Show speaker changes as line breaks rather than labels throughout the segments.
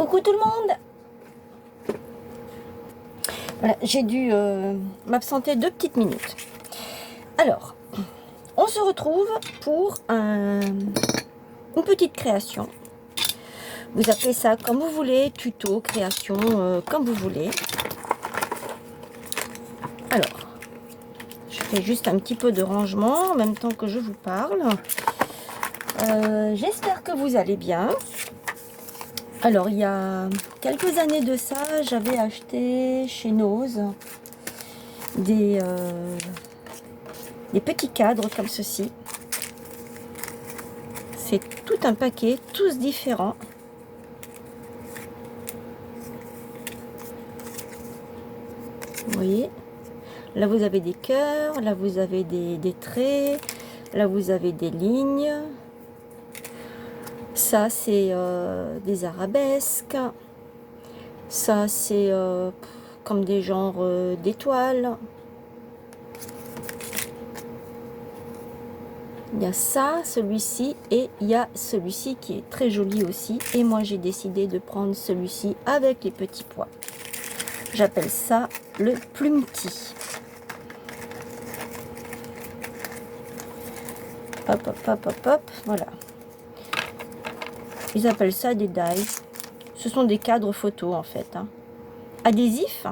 Coucou tout le monde. Voilà, j'ai dû m'absenter 2 petites minutes. Alors, on se retrouve pour une petite création. Vous appelez ça comme vous voulez, tuto, création, comme vous voulez. Alors, je fais juste un petit peu de rangement en même temps que je vous parle. J'espère que vous allez bien. Alors, il y a quelques années de ça, j'avais acheté chez Nose des petits cadres comme ceci. C'est tout un paquet, tous différents. Vous voyez, là vous avez des cœurs, là vous avez des traits, là vous avez des lignes. Ça c'est des arabesques. Ça c'est comme des genres d'étoiles. Il y a ça, celui-ci, et il y a celui-ci qui est très joli aussi. Et moi j'ai décidé de prendre celui-ci avec les petits pois. J'appelle ça le plumetis. Hop, hop, hop, hop, hop, voilà. Ils appellent ça des dies. Ce sont des cadres photos en fait. Hein. Adhésifs.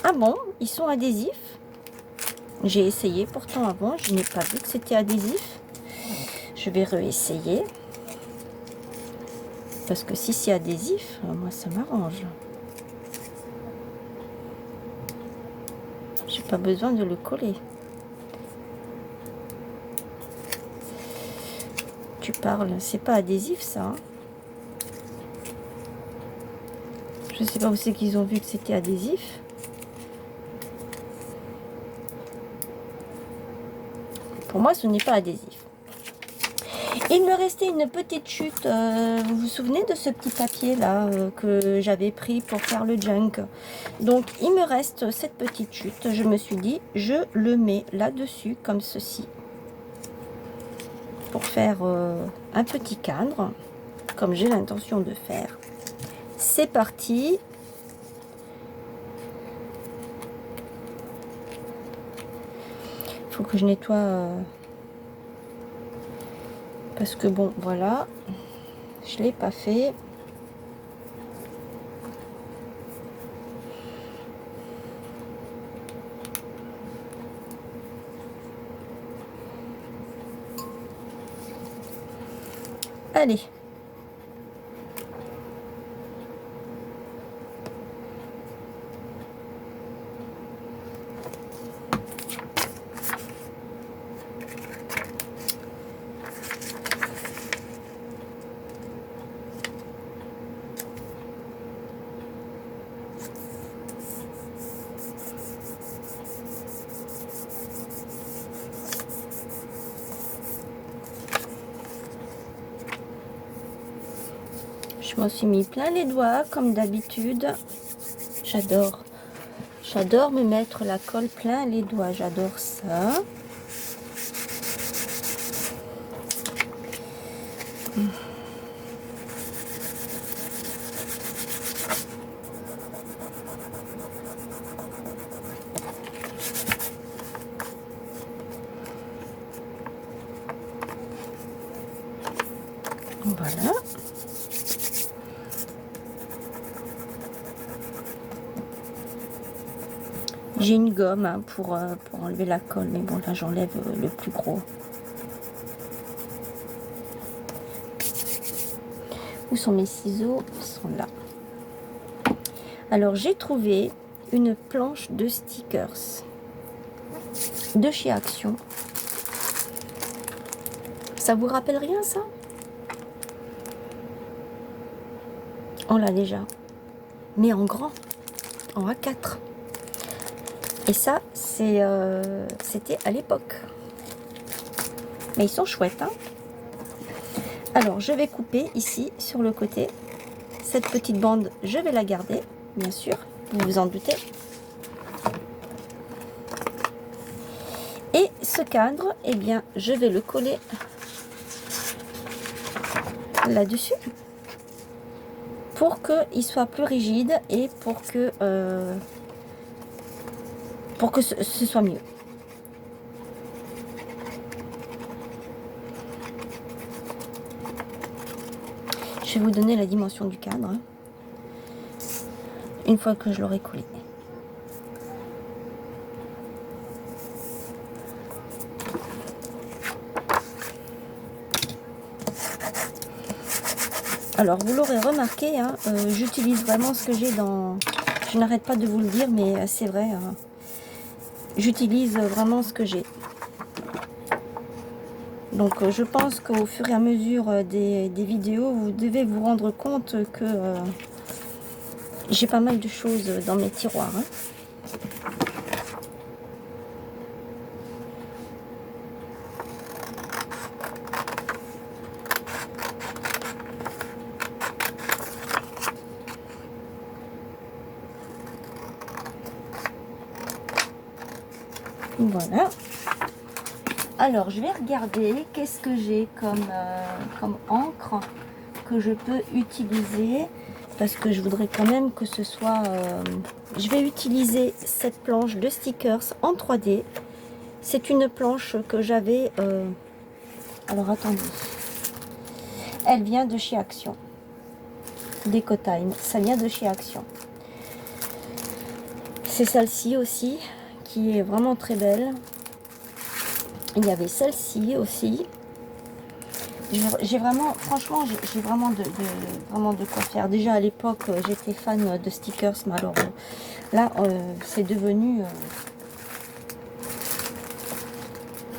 Ah bon, ils sont adhésifs? J'ai essayé pourtant avant, je n'ai pas vu que c'était adhésif. Je vais réessayer. Parce que si c'est adhésif, moi ça m'arrange. J'ai pas besoin de le coller. Tu parles, c'est pas adhésif ça. Hein. Je sais pas où c'est qu'ils ont vu que c'était adhésif. Pour moi, ce n'est pas adhésif. Il me restait une petite chute. Vous vous souvenez de ce petit papier là que j'avais pris pour faire le junk? Donc, il me reste cette petite chute. Je me suis dit, je le mets là-dessus comme ceci. Pour faire un petit cadre, comme j'ai l'intention de faire. C'est parti. Il faut que je nettoie parce que bon, voilà, je l'ai pas fait. Allez. Je m'en suis mis plein les doigts comme d'habitude. J'adore me mettre la colle plein les doigts. J'adore ça. Voilà. J'ai une gomme hein, pour enlever la colle, mais bon là j'enlève le plus gros. Où sont mes ciseaux? Ils sont là. Alors j'ai trouvé une planche de stickers de chez Action. Ça vous rappelle rien ça? On l'a déjà, mais en grand, en A4. Et ça, c'était à l'époque. Mais ils sont chouettes. Hein. Alors, je vais couper ici, sur le côté. Cette petite bande, je vais la garder, bien sûr. Vous vous en doutez. Et ce cadre, eh bien, je vais le coller là-dessus. pour qu'il soit plus rigide et pour que ce soit mieux. Je vais vous donner la dimension du cadre, hein, une fois que je l'aurai collé. Alors, vous l'aurez remarqué, hein, j'utilise vraiment ce que j'ai dans... Je n'arrête pas de vous le dire, mais c'est vrai. J'utilise vraiment ce que j'ai. Donc, je pense qu'au fur et à mesure des vidéos, vous devez vous rendre compte que j'ai pas mal de choses dans mes tiroirs. Hein. Voilà. Alors, je vais regarder qu'est-ce que j'ai comme encre que je peux utiliser. Parce que je voudrais quand même que ce soit... je vais utiliser cette planche de stickers en 3D. C'est une planche que j'avais... alors, attendez. Elle vient de chez Action. Decotime. Ça vient de chez Action. C'est celle-ci aussi, qui est vraiment très belle. Il y avait celle-ci aussi. J'ai vraiment, franchement, j'ai vraiment de quoi faire. Déjà à l'époque, j'étais fan de stickers, mais alors là, c'est devenu...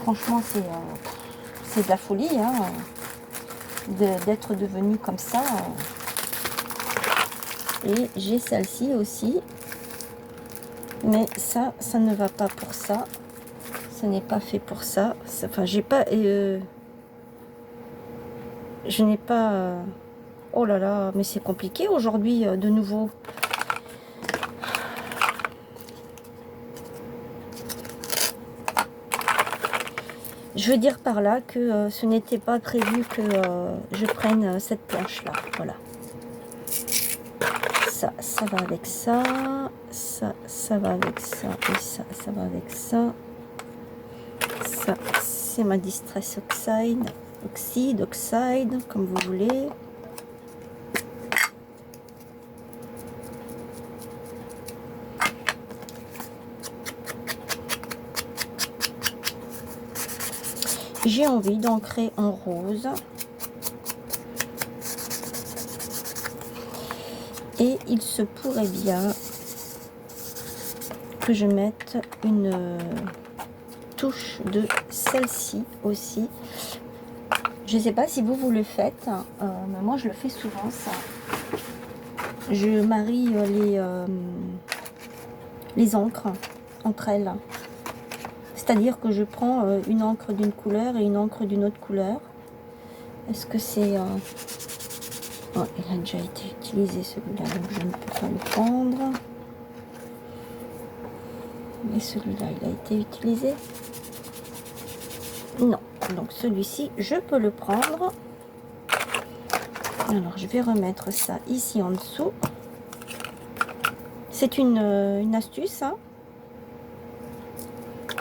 franchement, c'est de la folie, hein, d'être devenu comme ça. Et j'ai celle-ci aussi. Mais ça ne va pas pour ça. Ce n'est pas fait pour ça. Enfin, j'ai pas... je n'ai pas... oh là là, mais c'est compliqué aujourd'hui, de nouveau. Je veux dire par là que ce n'était pas prévu que je prenne cette planche-là. Voilà. Ça va avec ça. Ça va avec ça. Et ça va avec ça. Ça, c'est ma Distress Oxide, comme vous voulez. J'ai envie d'ancrer en rose. Et il se pourrait bien que je mette une touche de celle-ci aussi. Je ne sais pas si vous le faites, mais moi je le fais souvent ça. Je marie les encres entre elles. C'est-à-dire que je prends une encre d'une couleur et une encre d'une autre couleur. Est-ce que c'est... oh, il a déjà été utilisé celui-là, donc je ne peux pas le prendre. Mais celui-là, il a été utilisé? Non. Donc celui-ci, je peux le prendre. Alors, je vais remettre ça ici en dessous. C'est une astuce, hein.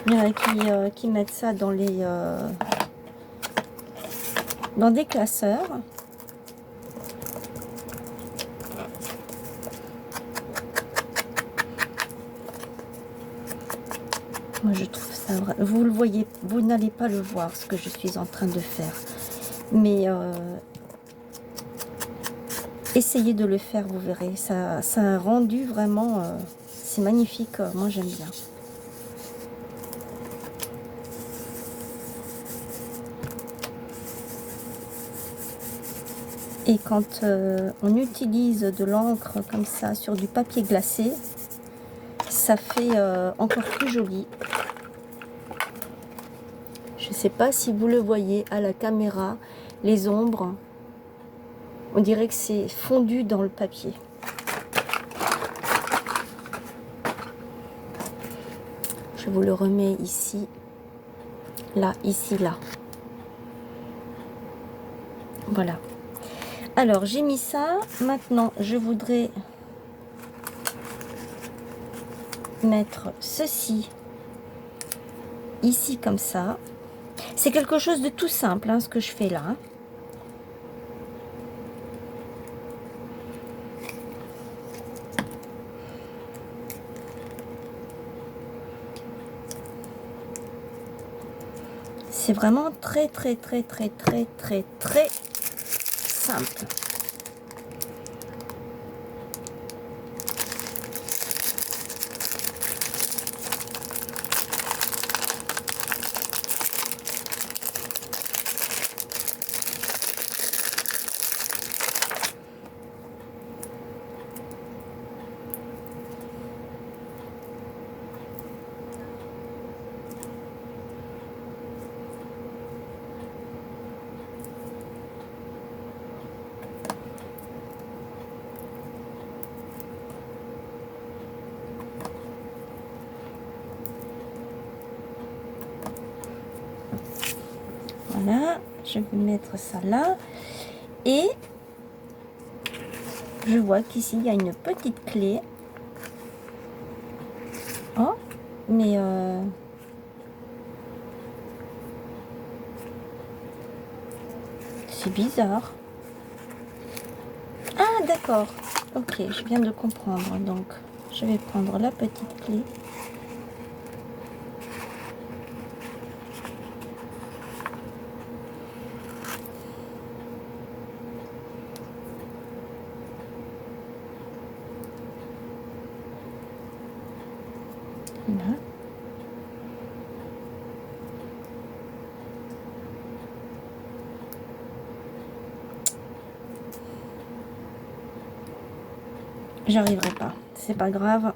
Il y en a qui mettent ça dans dans des classeurs. Moi, je trouve ça vrai. Vous le voyez, vous n'allez pas le voir ce que je suis en train de faire, mais essayez de le faire, vous verrez. Ça a un rendu vraiment, c'est magnifique. Moi, j'aime bien. Et quand on utilise de l'encre comme ça sur du papier glacé, ça fait encore plus joli. Je ne sais pas si vous le voyez à la caméra, les ombres, on dirait que c'est fondu dans le papier. Je vous le remets ici, là, ici, là. Voilà. Alors, j'ai mis ça. Maintenant, je voudrais mettre ceci ici comme ça. C'est quelque chose de tout simple, hein, ce que je fais là. C'est vraiment très simple. Voilà, je vais mettre ça là. Et je vois qu'ici, il y a une petite clé. Oh, mais... c'est bizarre. Ah, d'accord. Ok, je viens de comprendre. Donc, je vais prendre la petite clé. Là. J'arriverai pas, c'est pas grave.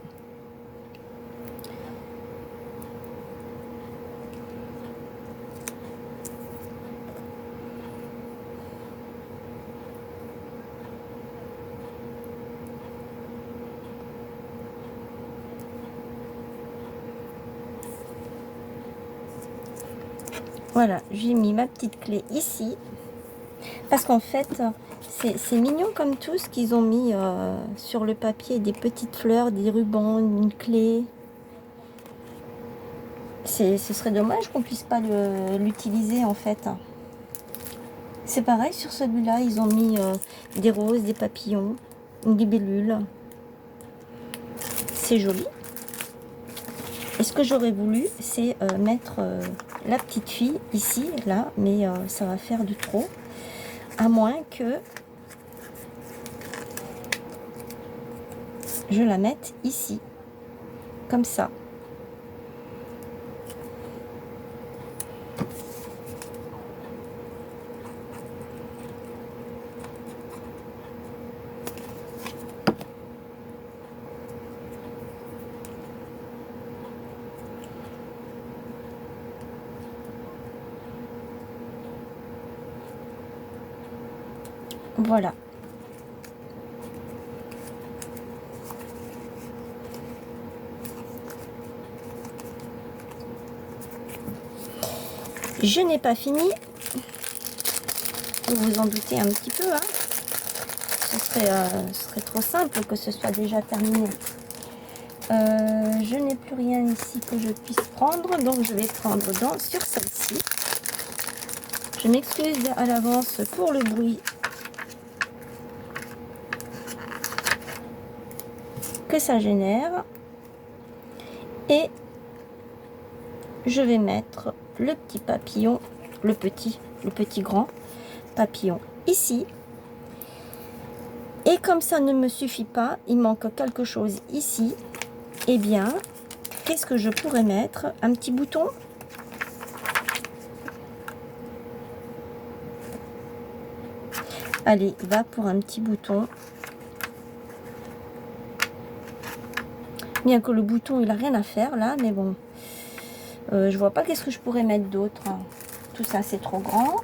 Voilà, j'ai mis ma petite clé ici. Parce qu'en fait, c'est mignon comme tout ce qu'ils ont mis sur le papier. Des petites fleurs, des rubans, une clé. Ce serait dommage qu'on puisse pas l'utiliser en fait. C'est pareil sur celui-là, ils ont mis des roses, des papillons, une libellule. C'est joli. Et ce que j'aurais voulu, c'est mettre la petite fille ici, là, mais ça va faire du trop. À moins que je la mette ici, comme ça. Voilà. Je n'ai pas fini. Vous vous en doutez un petit peu. Hein. Ce serait trop simple que ce soit déjà terminé. Je n'ai plus rien ici que je puisse prendre. Donc je vais prendre sur celle-ci. Je m'excuse à l'avance pour le bruit que ça génère. Et je vais mettre le petit papillon, le petit grand papillon ici. Et comme ça ne me suffit pas, il manque quelque chose ici. Eh bien, qu'est-ce que je pourrais mettre? Un petit bouton? Allez, va pour un petit bouton. Bien que le bouton, il n'a rien à faire là, mais bon. Je vois pas qu'est-ce que je pourrais mettre d'autre. Tout ça, c'est trop grand.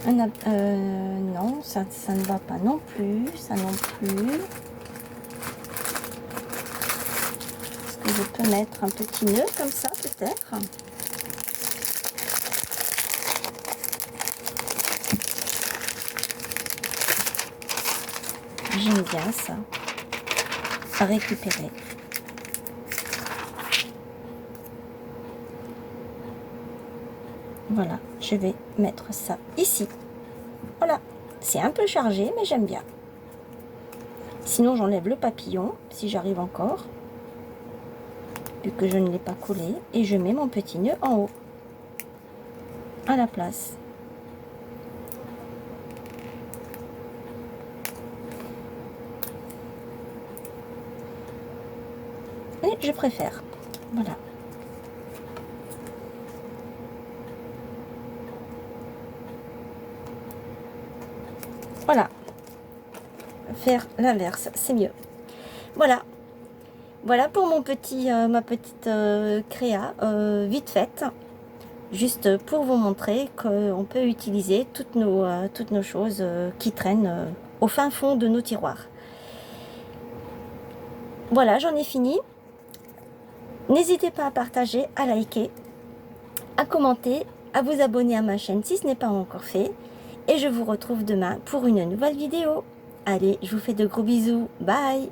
Non, ça ne va pas non plus. Ça non plus. Est-ce que je peux mettre un petit nœud comme ça, peut-être? J'aime bien ça. À récupérer. Voilà, je vais mettre ça ici. Voilà, c'est un peu chargé, mais j'aime bien. Sinon, j'enlève le papillon, si j'arrive encore, vu que je ne l'ai pas collé. Et je mets mon petit nœud en haut, à la place. Et je préfère. Voilà. Voilà. Faire l'inverse, c'est mieux. Voilà. Voilà pour mon petit, ma petite créa vite faite. Juste pour vous montrer qu'on peut utiliser toutes nos choses qui traînent au fin fond de nos tiroirs. Voilà, j'en ai fini. N'hésitez pas à partager, à liker, à commenter, à vous abonner à ma chaîne si ce n'est pas encore fait. Et je vous retrouve demain pour une nouvelle vidéo. Allez, je vous fais de gros bisous. Bye!